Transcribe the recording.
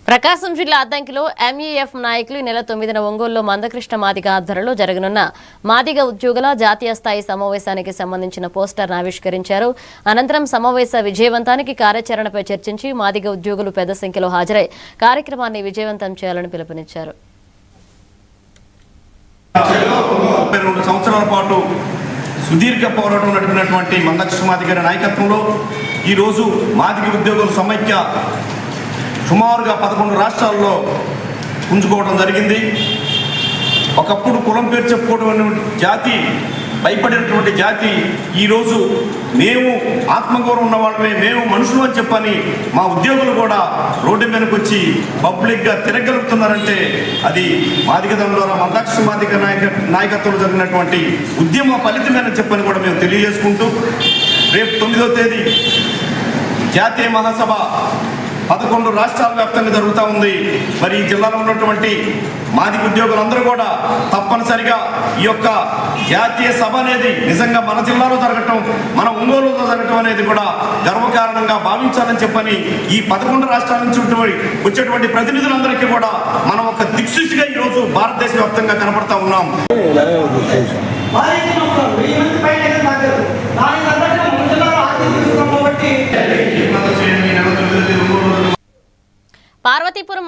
ప్రకాశం జిల్లా అద్దంకిలో ఎంఈఎఫ్ నాయకులు ఈ నెల 9న ఒంగోలులో మందకృష్ణ మాదిగ ఆధ్వర్యంలో జరగనున్న మాదిగ ఉద్యోగుల జాతీయ స్థాయి సమావేశానికి సంబంధించిన పోస్టర్ను ఆవిష్కరించారు. అనంతరం సమావేశ విజయవంతానికి కార్యాచరణపై చర్చించి మాదిగ ఉద్యోగులు పెద్ద సంఖ్యలో హాజరై కార్యక్రమాన్ని విజయవంతం చేయాలని పిలుపునిచ్చారు. 32 సంవత్సరాల పాటు సుదీర్ఘ పోరాటం నడిపినటువంటి మందకృష్ణ మాదిగ గారి నాయకత్వంలో ఈరోజు మాదిగ ఉద్యోగుల సమైక్య సుమారుగా 11 రాష్ట్రాల్లో పుంజుకోవడం జరిగింది. ఒకప్పుడు కులం పేరు చెప్పుకోవడం జాతి భయపడినటువంటి జాతి ఈరోజు మేము ఆత్మగౌరవం ఉన్న వాళ్ళమే, మేము మనుషులు అని చెప్పని మా ఉద్యోగులు కూడా రోడ్డు మీదకి వచ్చి పబ్లిక్గా తిరగలుగుతున్నారంటే అది మాదిగదం ద్వారా మందకృష్ణ మాదిగ నాయకత్వంలో జరిగినటువంటి ఉద్యమ ఫలితమేనని చెప్పని కూడా మేము తెలియజేసుకుంటూ రేపు 9వ తేదీ జాతీయ మహాసభ 11 రాష్ట్రాల వ్యాప్తంగా జరుగుతూ ఉంది. మరి ఈ జిల్లాలో ఉన్నటువంటి మాదిగ ఉద్యోగులందరూ కూడా తప్పనిసరిగా ఈ యొక్క జాతీయ సభ అనేది నిజంగా మన జిల్లాలో జరగటం, మన ఒంగోలులో జరగటం అనేది కూడా గర్వకారణంగా భావించాలని చెప్పని ఈ 11 రాష్ట్రాల నుంచి వచ్చేటువంటి ప్రతినిధులందరికీ కూడా మనం ఒక దిక్సూచిగా ఈరోజు భారతదేశ వ్యాప్తంగా కనపడతా ఉన్నాం. పార్వతీపురం